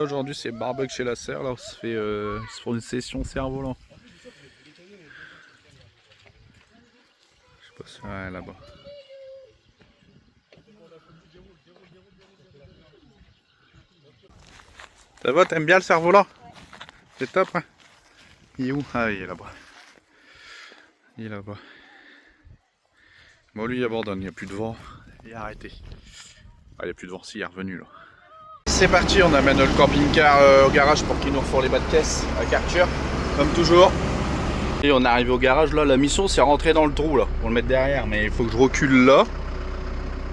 Aujourd'hui c'est barbecue chez la serre, là on se fait une session cerf-volant. Je sais pas si ouais, là-bas. Ça va, t'aimes bien le cerf-volant? C'est top hein. Il est où? Ah il est là-bas. Il est là-bas. Bon lui il abandonne, il n'y a plus de vent. Il a arrêté. Ah il n'y a plus de vent, si il est revenu là. C'est parti, on amène le camping-car au garage pour qu'il nous refasse les bas de caisse avec Arthur, comme toujours. Et on est arrivé au garage là, la mission c'est rentrer dans le trou là, pour le mettre derrière, mais il faut que je recule là.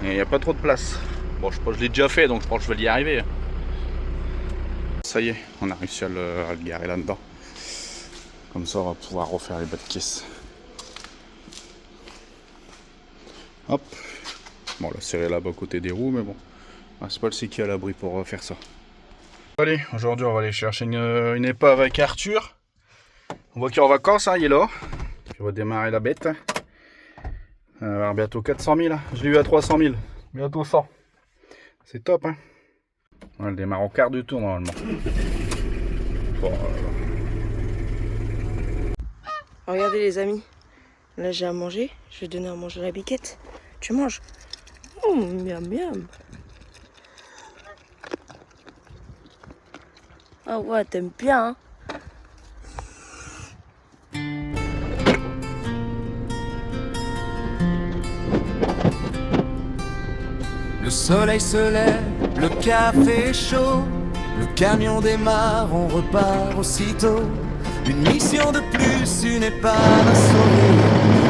Et il n'y a pas trop de place. Bon je pense que je l'ai déjà fait donc je pense que je vais y arriver. Ça y est, on a réussi à le garer là-dedans. Comme ça on va pouvoir refaire les bas de caisse. Hop. Bon la serré là-bas côté des roues mais bon. C'est pas le qui est à l'abri pour faire ça. Allez, aujourd'hui on va aller chercher une épave avec Arthur. On voit qu'il est en vacances, hein, il est là. On va démarrer la bête. On va avoir bientôt 400 000. Je l'ai eu à 300 000. Bientôt 100. C'est top, hein. On le démarre au quart de tour normalement. Bon, Regardez les amis. Là j'ai à manger. Je vais donner à manger à la biquette. Tu manges? Miam miam. Ah ouais, t'aimes bien, hein? Le soleil se lève, le café est chaud, le camion démarre, on repart aussitôt. Une mission de plus, une épave à sauver,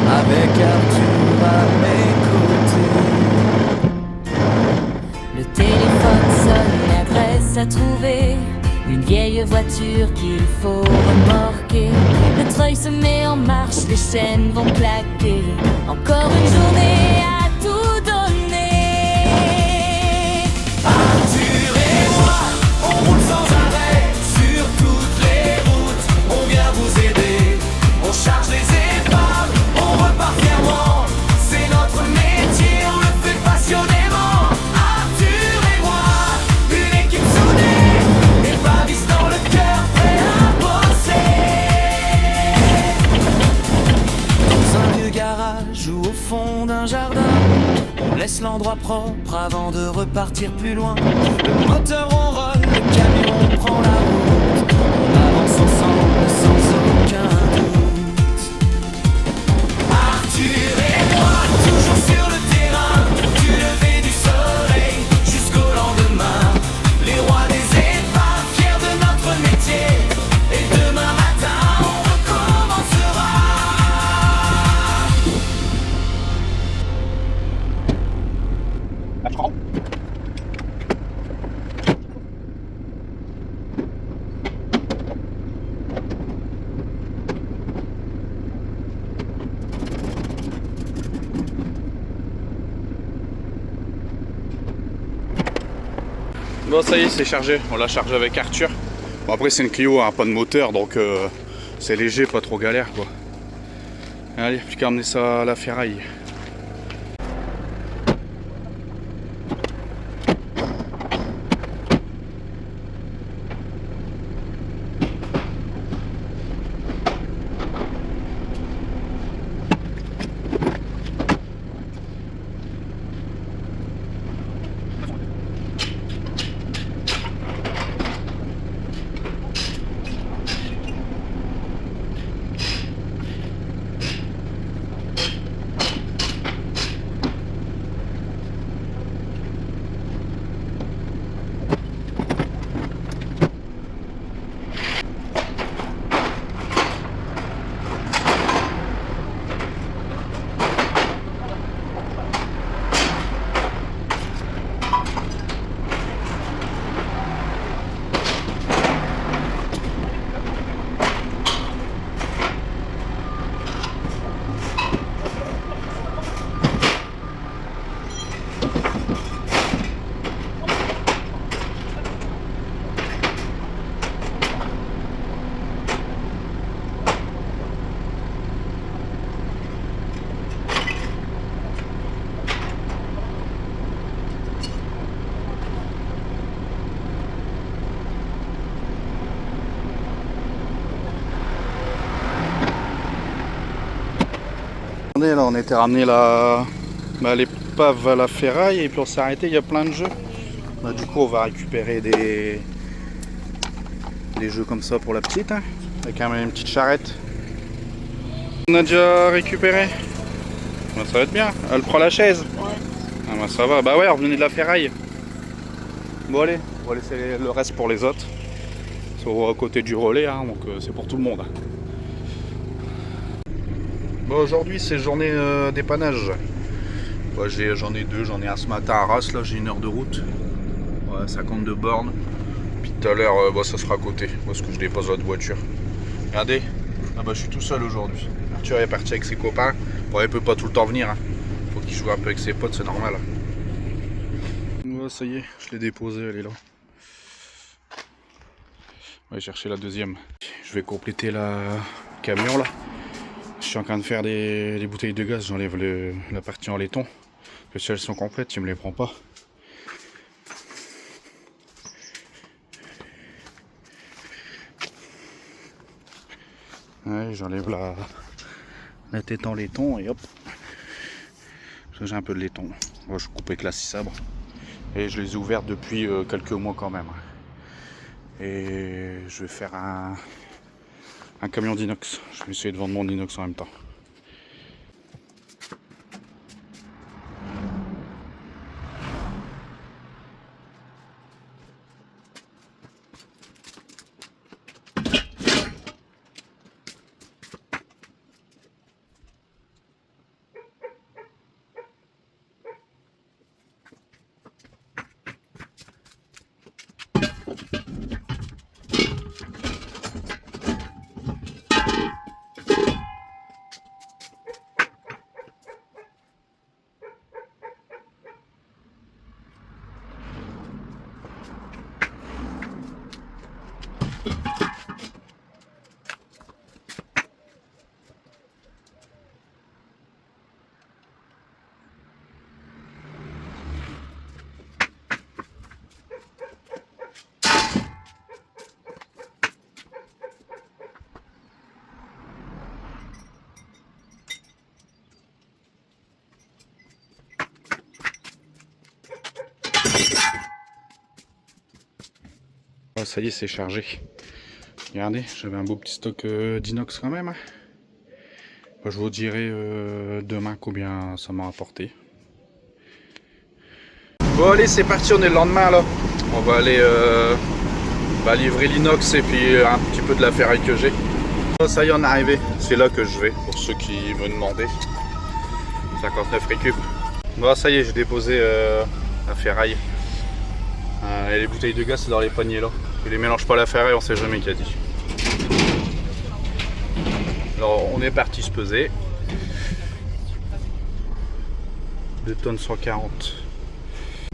avec Arthur à mes côtés. Le téléphone sonne, l'adresse à trouver, une vieille voiture qu'il faut remorquer. Le treuil se met en marche, les chaînes vont claquer. Encore une journée à tout donner. Arthur et moi, on roule sans arrêt sur toutes les routes. On vient vous aider, on charge les épaves, on repart fièrement. C'est notre métier, on le fait passionnément. Arthur et moi, une équipe soudée, épaviste dans le cœur, prêt à bosser. Dans un vieux garage ou au fond d'un jardin, on laisse l'endroit propre avant de repartir plus loin. Le moteur ronronne, le camion prend la route. On avance ensemble sans aucun doute. Arthur et moi, toujours sur le terrain, du lever du soleil jusqu'au lendemain. Les rois des épaves, fiers de notre métier. Et demain matin, on recommencera. bon ça y est c'est chargé, on l'a chargé avec Arthur. Bon après c'est une Clio, hein, pas de moteur donc c'est léger, pas trop galère quoi. Allez, plus qu'à emmener ça à la ferraille. Là, on était ramené l'épave à la ferraille et puis on s'est arrêté, il y a plein de jeux. Bah, du coup on va récupérer des jeux comme ça pour la petite, hein, avec une petite charrette. On a déjà récupéré. Bah, ça va être bien. Elle prend la chaise. Ouais. Ah, bah, ça va. Bah ouais, on revenait de la ferraille. Bon allez, on va laisser le reste pour les autres. C'est à côté du relais, hein, donc c'est pour tout le monde. Bon, aujourd'hui c'est journée dépannage. Ouais, j'en ai deux, j'en ai un ce matin à Arras, là j'ai 1 heure de route. Ouais, 52 bornes. Puis tout à l'heure, ça sera à côté, parce que je dépose votre voiture. Regardez, ah bah, je suis tout seul aujourd'hui. Arthur est parti avec ses copains. Bon, il peut pas tout le temps venir. Hein. Faut qu'il joue un peu avec ses potes, c'est normal. Ouais, ça y est, je l'ai déposée, elle est là. On va chercher la deuxième. Je vais compléter la camion là. Je suis en train de faire des bouteilles de gaz, j'enlève la partie en laiton. Parce que si elles sont complètes, tu me les prends pas. Ouais, j'enlève la tête en laiton et hop. J'ai un peu de laiton. Moi, je coupe avec la scie sabre. Et je les ai ouvertes depuis quelques mois quand même. Et je vais faire un camion d'inox. Je vais essayer de vendre mon inox en même temps. Oh, ça y est, c'est chargé. Regardez, j'avais un beau petit stock d'inox quand même. Je vous dirai demain combien ça m'a rapporté. Bon allez, c'est parti, on est le lendemain là. On va aller livrer l'inox et puis un petit peu de la ferraille que j'ai. Ça y est, on est arrivé. C'est là que je vais, pour ceux qui me demandaient. 59 récup. Bon, ça y est, j'ai déposé la ferraille. Et les bouteilles de gaz, c'est dans les paniers là. Je les mélange pas à la ferraille, on sait jamais qui a dit. Alors, on est parti se peser. 2 tonnes 140.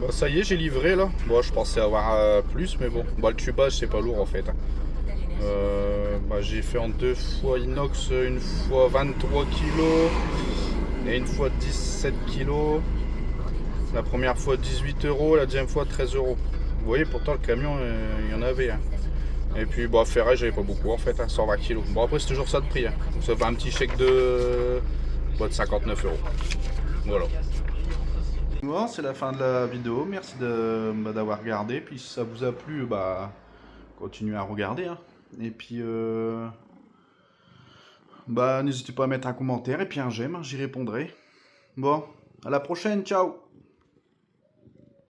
Bon, ça y est, j'ai livré là. Bon, je pensais avoir plus, mais bon. Bah, le tubage, c'est pas lourd en fait. J'ai fait en 2 fois inox, une fois 23 kg et une fois 17 kg. La première fois 18 €, la deuxième fois 13 €. Vous voyez, pourtant le camion, il y en avait. Hein. Et puis, ferraille, j'avais pas beaucoup en fait, 120 kg. Bon, après, c'est toujours ça de prix. Hein. Donc, ça fait un petit chèque de 59 €. Voilà. Bon, c'est la fin de la vidéo. Merci d'avoir regardé. Puis, si ça vous a plu, continuez à regarder. Hein. Et puis, n'hésitez pas à mettre un commentaire et puis un j'aime. J'y répondrai. Bon, à la prochaine. Ciao!